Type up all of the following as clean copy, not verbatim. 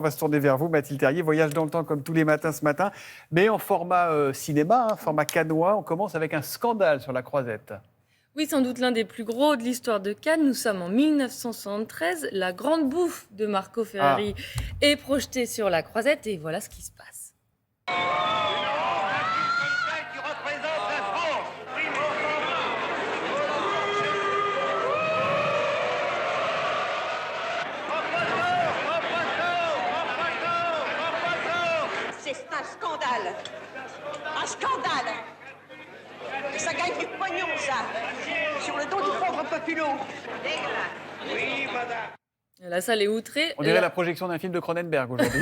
On va se tourner vers vous, Mathilde Terrier. Voyage dans le temps comme tous les matins ce matin, mais en format cinéma, format cannois. On commence avec un scandale sur la Croisette. Oui, sans doute l'un des plus gros de l'histoire de Cannes. Nous sommes en 1973. La grande bouffe de Marco Ferrari est projetée sur la Croisette et voilà ce qui se passe. C'est un scandale. Un scandale. Et ça gagne du pognon, ça. Sur le dos du pauvre populo. Dégueulasse. Oui, madame. La salle est outrée. On dirait la projection d'un film de Cronenberg aujourd'hui.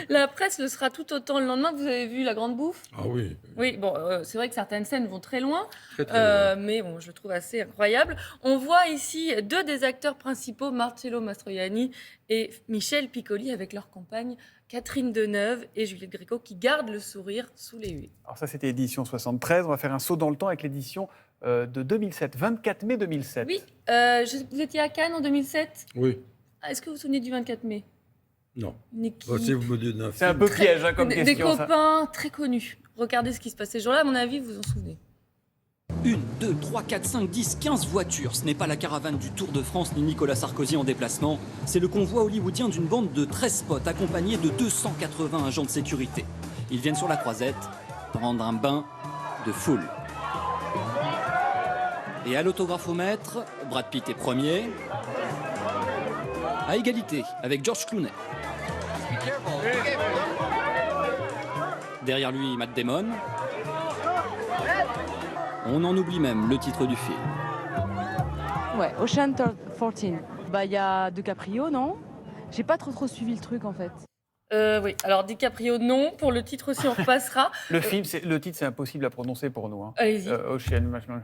La presse le sera tout autant le lendemain. Vous avez vu La Grande Bouffe ? Ah oui. Oui, bon, c'est vrai que certaines scènes vont très loin, Très loin. mais bon, je le trouve assez incroyable. On voit ici deux des acteurs principaux, Marcello Mastroianni et Michel Piccoli, avec leur compagne Catherine Deneuve et Juliette Gréco, qui gardent le sourire sous les huées. Alors ça, c'était édition 73. On va faire un saut dans le temps avec l'édition de 2007, 24 mai 2007. Oui, vous étiez à Cannes en 2007 ? Oui. Est-ce que vous vous souvenez du 24 mai ? Non. Une équipe, Si vous me dites un C'est un film. peu piège comme des question. ça. copains très connus. Regardez ce qui se passe ces jours-là, à mon avis, vous vous en souvenez. 1, 2, 3, 4, 5, 10, 15 voitures. Ce n'est pas la caravane du Tour de France ni Nicolas Sarkozy en déplacement. C'est le convoi hollywoodien d'une bande de 13 potes accompagnés de 280 agents de sécurité. Ils viennent sur la Croisette prendre un bain de foule. Et à l'autographomètre, Brad Pitt est premier. À égalité avec George Clooney. Derrière lui, Matt Damon. On en oublie même le titre du film. Ouais, Ocean 14. Bah, il y a DiCaprio, non ? J'ai pas trop suivi le truc, en fait. Oui, alors DiCaprio, non. Pour le titre aussi, on repassera. Le titre, c'est impossible à prononcer pour nous. Allez-y. Ocean, machin.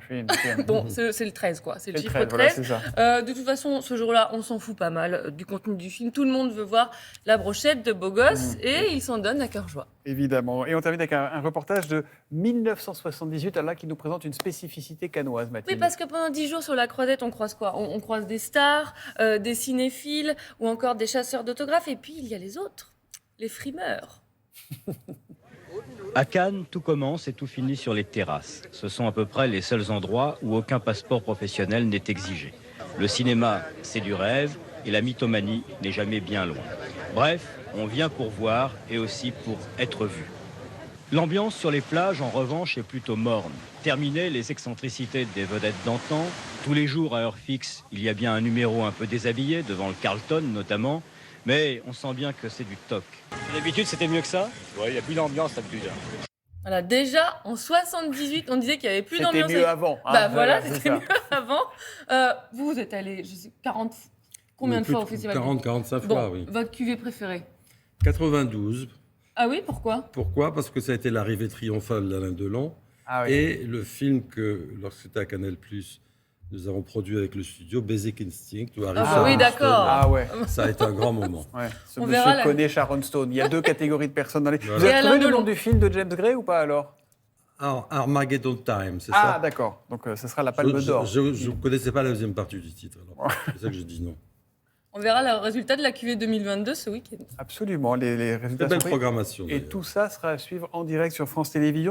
Bon, c'est le 13, quoi. C'est le C'est le chiffre 13, voilà, 13. c'est ça. De toute façon, ce jour-là, on s'en fout pas mal du contenu du film. Tout le monde veut voir la brochette de beaux gosses et ils s'en donnent à cœur joie. Évidemment. Et on termine avec un reportage de 1978, là, qui nous présente une spécificité cannoise, Mathilde. Oui, parce que pendant 10 jours sur la Croisette, on croise quoi ? On croise des stars, des cinéphiles ou encore des chasseurs d'autographes. Et puis, il y a les autres, les frimeurs. À Cannes, tout commence et tout finit sur les terrasses. Ce sont à peu près les seuls endroits où aucun passeport professionnel n'est exigé. Le cinéma, c'est du rêve et la mythomanie n'est jamais bien loin. Bref, on vient pour voir et aussi pour être vu. L'ambiance sur les plages, en revanche, est plutôt morne. Terminées les excentricités des vedettes d'antan, tous les jours à heure fixe, il y a bien un numéro un peu déshabillé, devant le Carlton notamment, mais on sent bien que c'est du toc. D'habitude, c'était mieux que ça ? Ouais, il n'y a plus d'ambiance d'habitude. Voilà, déjà, en 78, on disait qu'il n'y avait plus d'ambiance. C'était mieux avant. Bah voilà, c'est c'était ça. mieux avant. Vous êtes allé, je sais, 40... Combien de fois au festival ? 40-45 Bon, fois, oui. votre cuvée préférée ? 92. Ah oui, pourquoi ? Pourquoi ? Parce que ça a été l'arrivée triomphale d'Alain Delon. Ah oui. Et le film que, lorsque c'était à Canal+, nous avons produit avec le studio, Basic Instinct. Où arrive Ah bah Sharon oui, Stone. d'accord. Ah ouais. Ça a été un grand moment. Ouais, ce On monsieur verra la- connaît Sharon Stone. Il y a deux catégories de personnes dans les... Voilà. Vous avez Et trouvé Alain le nom Delon. du film de James Gray ou pas alors ? Armageddon Time, c'est Ah ça. d'accord, donc ce sera la Palme d'Or. Je ne connaissais pas la deuxième partie du titre. alors. C'est ça que je dis non. On verra le résultat de la cuvée 2022 ce week-end. Absolument, les résultats Très belle sont pris. programmation. Et d'ailleurs. tout ça sera à suivre en direct sur France Télévisions.